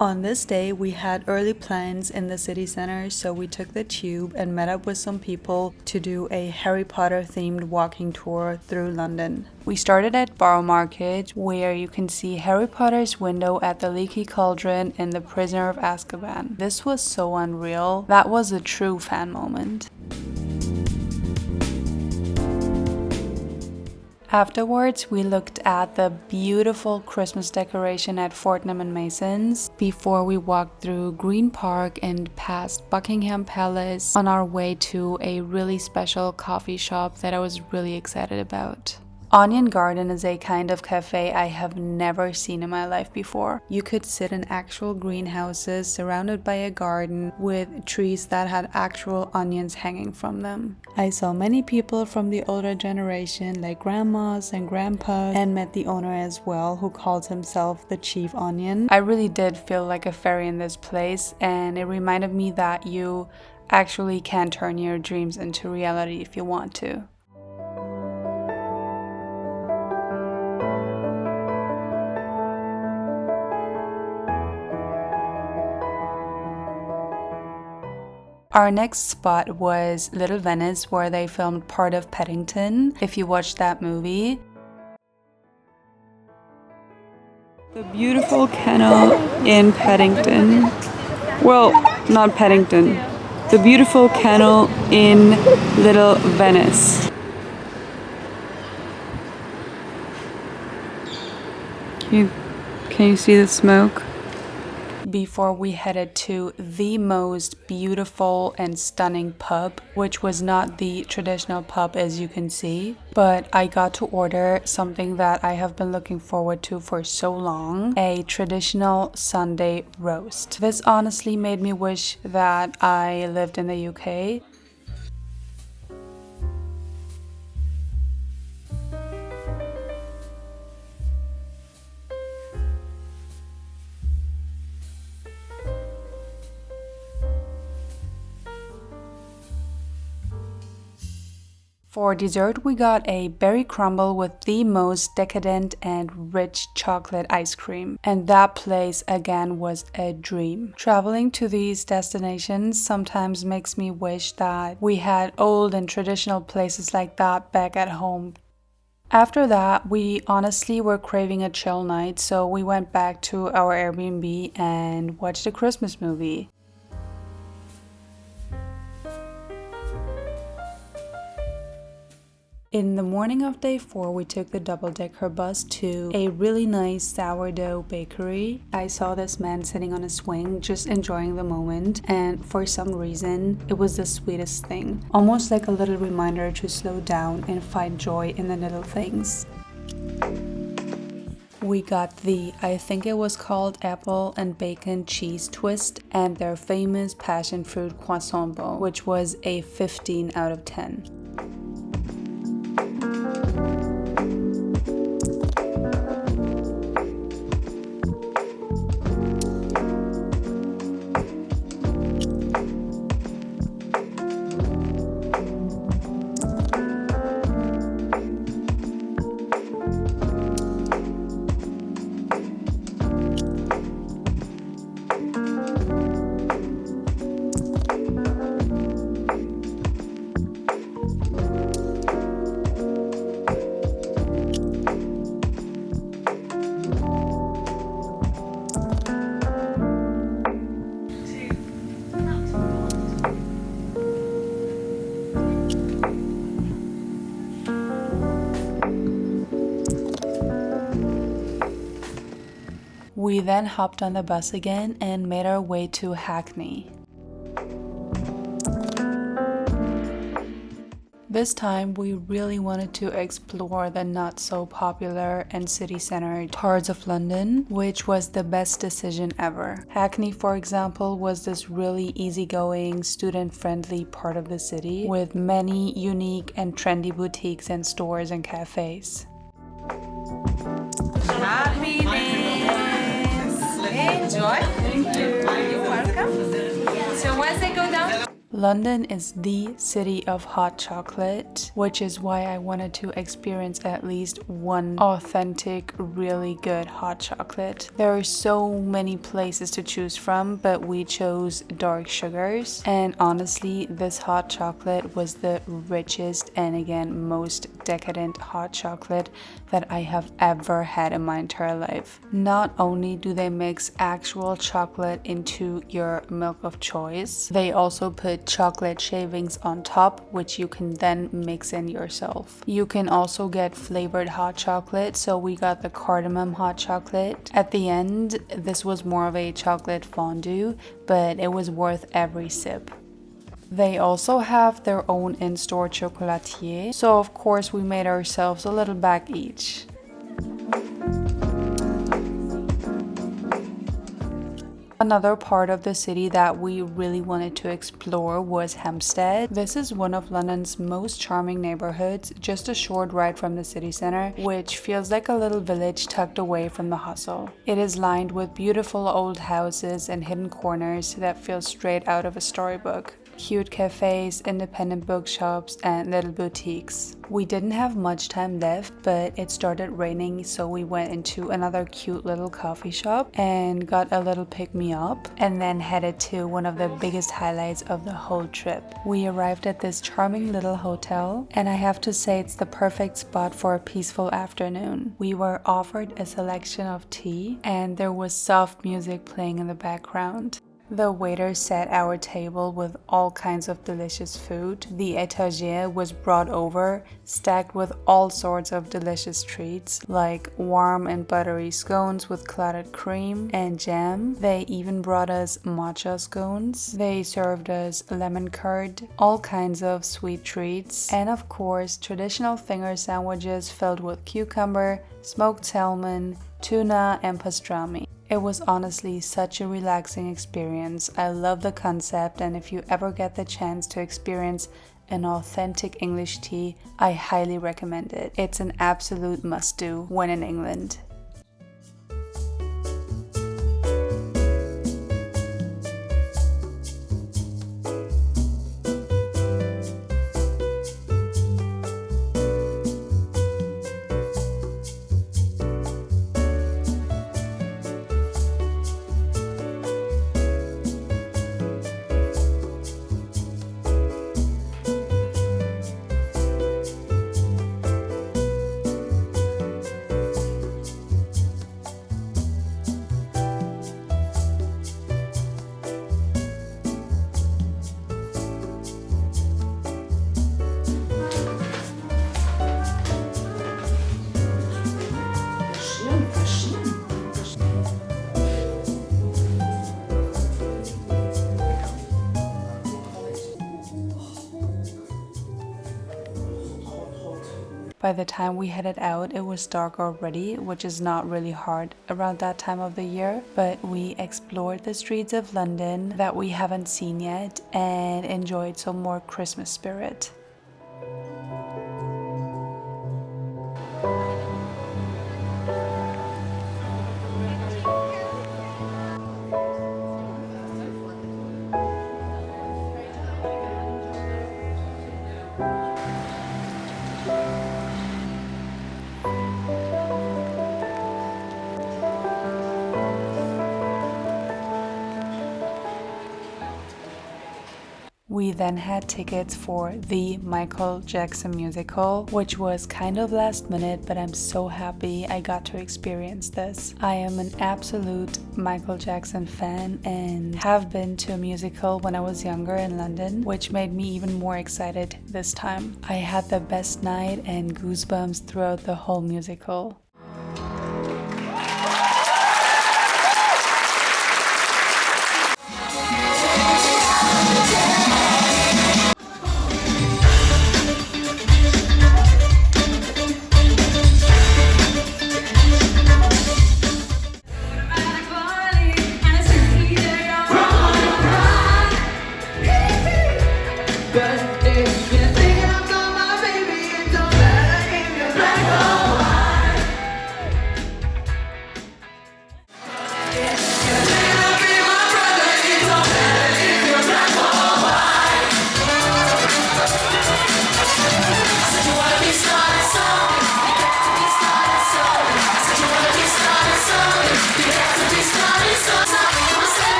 On this day, we had early plans in the city center, so we took the tube and met up with some people to do a Harry Potter themed walking tour through London. We started at Borough Market, where you can see Harry Potter's window at the Leaky Cauldron and the Prisoner of Azkaban. This was so unreal. That was a true fan moment. Afterwards, we looked at the beautiful Christmas decoration at Fortnum and Mason's before we walked through Green Park and past Buckingham Palace on our way to a really special coffee shop that I was really excited about. Onion Garden is a kind of cafe I have never seen in my life before. You could sit in actual greenhouses surrounded by a garden with trees that had actual onions hanging from them. I saw many people from the older generation like grandmas and grandpas and met the owner as well, who calls himself the Chief Onion. I really did feel like a fairy in this place, and it reminded me that you actually can turn your dreams into reality if you want to. Our next spot was Little Venice, where they filmed part of Paddington, if you watched that movie. The beautiful kennel in Paddington. Well, not Paddington. The beautiful kennel in Little Venice. Can you see the smoke? Before we headed to the most beautiful and stunning pub, which was not the traditional pub as you can see, but I got to order something that I have been looking forward to for so long, a traditional Sunday roast. This honestly made me wish that I lived in the UK. For dessert, we got a berry crumble with the most decadent and rich chocolate ice cream. And that place again was a dream. Traveling to these destinations sometimes makes me wish that we had old and traditional places like that back at home. After that, we honestly were craving a chill night, so we went back to our Airbnb and watched a Christmas movie. In the morning of day 4, we took the double-decker bus to a really nice sourdough bakery. I saw this man sitting on a swing, just enjoying the moment, and for some reason, it was the sweetest thing. Almost like a little reminder to slow down and find joy in the little things. We got I think it was called apple and bacon cheese twist, and their famous passion fruit croissant bowl, which was a 15 out of 10. We then hopped on the bus again and made our way to Hackney. This time, we really wanted to explore the not so popular and city center parts of London, which was the best decision ever. Hackney, for example, was this really easygoing, student-friendly part of the city with many unique and trendy boutiques and stores and cafes. Enjoy. Thank you. You're welcome. So once they go down. London is the city of hot chocolate, which is why I wanted to experience at least one authentic, really good hot chocolate. There are so many places to choose from, but we chose dark sugars. And honestly, this hot chocolate was the richest and again, most decadent hot chocolate that I have ever had in my entire life. Not only do they mix actual chocolate into your milk of choice, they also put chocolate shavings on top, which you can then mix in yourself. You can also get flavored hot chocolate, so we got the cardamom hot chocolate. At the end, this was more of a chocolate fondue, but it was worth every sip. They also have their own in-store chocolatier, so of course we made ourselves a little bag each. Another part of the city that we really wanted to explore was Hampstead. This is one of London's most charming neighborhoods, just a short ride from the city center, which feels like a little village tucked away from the hustle. It is lined with beautiful old houses and hidden corners that feel straight out of a storybook. Cute cafes, independent bookshops, and little boutiques. We didn't have much time left, but it started raining, so we went into another cute little coffee shop and got a little pick-me-up, and then headed to one of the biggest highlights of the whole trip. We arrived at this charming little hotel, and I have to say it's the perfect spot for a peaceful afternoon. We were offered a selection of tea, and there was soft music playing in the background. The waiter set our table with all kinds of delicious food. The étagère was brought over, stacked with all sorts of delicious treats, like warm and buttery scones with clotted cream and jam. They even brought us matcha scones. They served us lemon curd, all kinds of sweet treats, and of course, traditional finger sandwiches filled with cucumber, smoked salmon, tuna, and pastrami. It was honestly such a relaxing experience. I love the concept, and if you ever get the chance to experience an authentic English tea, I highly recommend it. It's an absolute must-do when in England. By the time we headed out, it was dark already, which is not really hard around that time of the year, but we explored the streets of London that we haven't seen yet and enjoyed some more Christmas spirit. We then had tickets for the Michael Jackson musical, which was kind of last minute, but I'm so happy I got to experience this. I am an absolute Michael Jackson fan and have been to a musical when I was younger in London, which made me even more excited this time. I had the best night and goosebumps throughout the whole musical.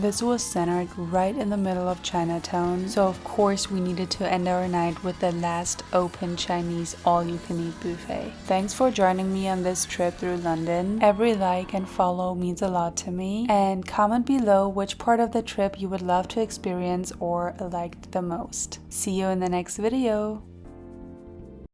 This was centered right in the middle of Chinatown, so of course we needed to end our night with the last open Chinese all-you-can-eat buffet. Thanks for joining me on this trip through London. Every like and follow means a lot to me, and comment below which part of the trip you would love to experience or liked the most. See you in the next video!